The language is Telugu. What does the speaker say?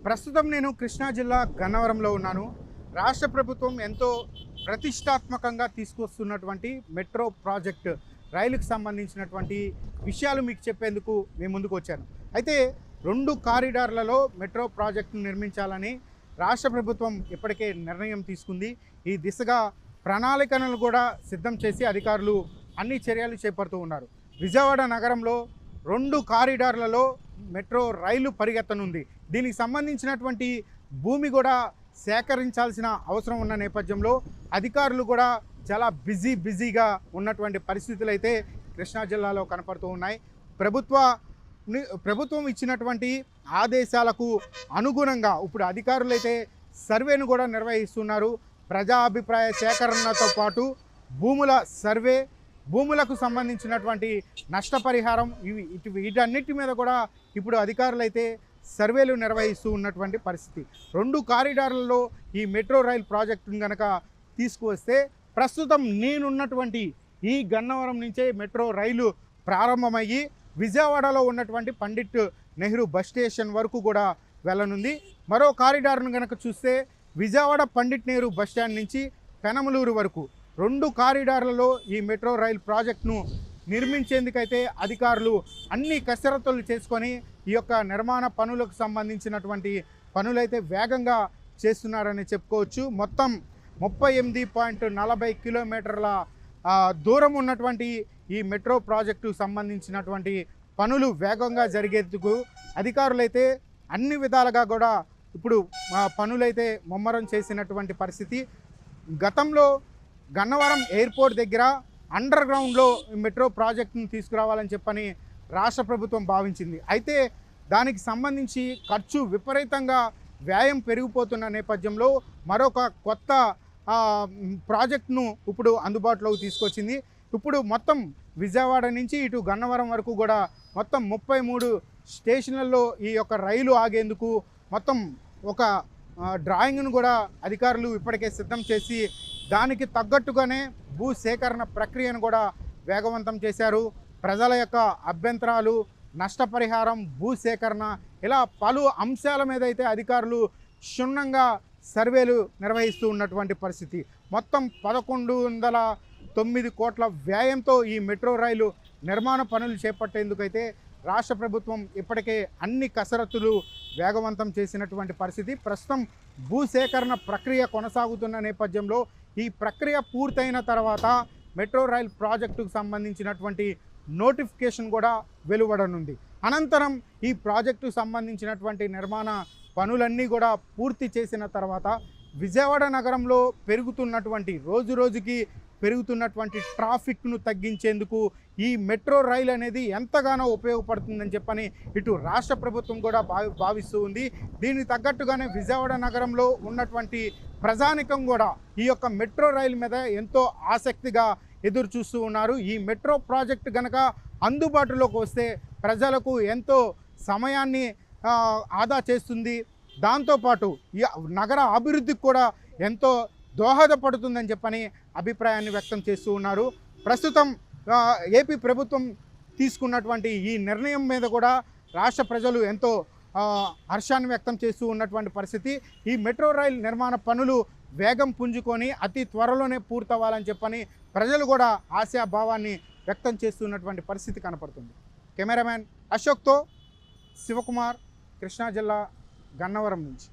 ప్రస్తుతం నేను కృష్ణా జిల్లా గన్నవరంలో ఉన్నాను. రాష్ట్ర ప్రభుత్వం ఎంతో ప్రతిష్టాత్మకంగా తీసుకొస్తున్నటువంటి మెట్రో ప్రాజెక్ట్ రైలుకు సంబంధించినటువంటి విషయాలు మీకు చెప్పేందుకు మేము ముందుకు వచ్చాను. అయితే 2 కారిడార్లలో మెట్రో ప్రాజెక్టును నిర్మించాలని రాష్ట్ర ప్రభుత్వం ఇప్పటికే నిర్ణయం తీసుకుంది. ఈ దిశగా ప్రణాళికలను కూడా సిద్ధం చేసి అధికారులు అన్ని చర్యలు చేపడుతూ ఉన్నారు. విజయవాడ నగరంలో 2 కారిడార్లలో మెట్రో రైలు పరిగెత్తనుంది. దీనికి సంబంధించినటువంటి భూమి కూడా సేకరించాల్సిన అవసరం ఉన్న నేపథ్యంలో అధికారులు కూడా చాలా బిజీగా ఉన్నటువంటి పరిస్థితులు అయితే కృష్ణా జిల్లాలో కనపడుతూ ఉన్నాయి. ప్రభుత్వం ఇచ్చినటువంటి ఆదేశాలకు అనుగుణంగా ఇప్పుడు అధికారులు అయితే సర్వేను కూడా నిర్వహిస్తున్నారు. ప్రజా అభిప్రాయ సేకరణతో పాటు భూముల సర్వే, భూములకు సంబంధించినటువంటి నష్టపరిహారం వీటన్నిటి మీద కూడా ఇప్పుడు అధికారులు అయితే సర్వేలు నిర్వహిస్తూ ఉన్నటువంటి పరిస్థితి. 2 కారిడార్లలో ఈ మెట్రో రైల్ ప్రాజెక్టును కనుక తీసుకువస్తే ప్రస్తుతం నేనున్నటువంటి ఈ గన్నవరం నుంచే మెట్రో రైలు ప్రారంభమయ్యి విజయవాడలో ఉన్నటువంటి పండిట్ నెహ్రూ బస్ స్టేషన్ వరకు కూడా వెళ్ళనుంది. మరో కారిడార్ను కనుక చూస్తే విజయవాడ పండిట్ నెహ్రూ బస్ స్టాండ్ నుంచి పెనమలూరు వరకు 2 కారిడార్లలో ఈ మెట్రో రైల్ ప్రాజెక్టును నిర్మించేందుకైతే అధికారులు అన్ని కసరత్తులు చేసుకొని ఈ యొక్క నిర్మాణ పనులకు సంబంధించినటువంటి పనులైతే వేగంగా చేస్తున్నారని చెప్పుకోవచ్చు. మొత్తం 38.40 కిలోమీటర్ల దూరం ఉన్నటువంటి ఈ మెట్రో ప్రాజెక్టు సంబంధించినటువంటి పనులు వేగంగా జరిగేందుకు అధికారులైతే అన్ని విధాలుగా కూడా ఇప్పుడు పనులైతే ముమ్మరం చేసినటువంటి పరిస్థితి. గతంలో గన్నవరం ఎయిర్పోర్ట్ దగ్గర అండర్ గ్రౌండ్లో మెట్రో ప్రాజెక్టును తీసుకురావాలని చెప్పని రాష్ట్ర ప్రభుత్వం భావించింది. అయితే దానికి సంబంధించి ఖర్చు విపరీతంగా వ్యయం పెరిగిపోతున్న నేపథ్యంలో మరొక కొత్త ప్రాజెక్టును ఇప్పుడు అందుబాటులోకి తీసుకొచ్చింది. ఇప్పుడు మొత్తం విజయవాడ నుంచి ఇటు గన్నవరం వరకు కూడా మొత్తం 33 స్టేషన్లలో ఈ యొక్క రైలు ఆగేందుకు మొత్తం ఒక డ్రాయింగ్ను కూడా అధికారులు ఇప్పటికే సిద్ధం చేసి దానికి తగ్గట్టుగానే భూ సేకరణ ప్రక్రియను కూడా వేగవంతం చేశారు. ప్రజల యొక్క అభ్యంతరాలు, నష్టపరిహారం, భూ సేకరణ ఇలా పలు అంశాల మీద అయితే అధికారులు క్షుణ్ణంగా సర్వేలు నిర్వహిస్తూ ఉన్నటువంటి పరిస్థితి. మొత్తం 1109 కోట్ల వ్యయంతో ఈ మెట్రో రైలు నిర్మాణ పనులు చేపట్టేందుకైతే రాష్ట్ర ప్రభుత్వం ఇప్పటికే అన్ని కసరత్తులు వేగవంతం చేసినటువంటి పరిస్థితి. ప్రస్తుతం భూసేకరణ ప్రక్రియ కొనసాగుతున్న నేపథ్యంలో ఈ ప్రక్రియ పూర్తయిన తర్వాత మెట్రో రైల్ ప్రాజెక్టుకు సంబంధించినటువంటి నోటిఫికేషన్ కూడా వెలువడనుంది. అనంతరం ఈ ప్రాజెక్టుకు సంబంధించినటువంటి నిర్మాణ పనులన్నీ కూడా పూర్తి చేసిన తర్వాత విజయవాడ నగరంలో రోజురోజుకి పెరుగుతున్నటువంటి ట్రాఫిక్ను తగ్గించేందుకు ఈ మెట్రో రైల్ అనేది ఎంతగానో ఉపయోగపడుతుందని చెప్పని ఇటు రాష్ట్ర ప్రభుత్వం కూడా భావిస్తూ ఉంది. దీనికి తగ్గట్టుగానే విజయవాడ నగరంలో ఉన్నటువంటి ప్రజానికం కూడా ఈ యొక్క మెట్రో రైలు మీద ఎంతో ఆసక్తిగా ఎదురు చూస్తూ ఉన్నారు. ఈ మెట్రో ప్రాజెక్టు కనుక అందుబాటులోకి వస్తే ప్రజలకు ఎంతో సమయాన్ని ఆదా చేస్తుంది. దాంతోపాటు ఈ నగర అభివృద్ధికి కూడా ఎంతో దోహదపడుతుందని చెప్పని అభిప్రాయాన్ని వ్యక్తం చేస్తూ ఉన్నారు. ప్రస్తుతం ఏపీ ప్రభుత్వం తీసుకున్నటువంటి ఈ నిర్ణయం మీద కూడా రాష్ట్ర ప్రజలు ఎంతో హర్షాన్ని వ్యక్తం చేస్తూ ఉన్నటువంటి పరిస్థితి. ఈ మెట్రో రైల్ నిర్మాణ పనులు వేగం పుంజుకొని అతి త్వరలోనే పూర్తవ్వాలని చెప్పని ప్రజలు కూడా ఆశాభావాన్ని వ్యక్తం చేస్తున్నటువంటి పరిస్థితి కనపడుతుంది. కెమెరామ్యాన్ అశోక్తో శివకుమార్, కృష్ణా జిల్లా గన్నవరం నుంచి.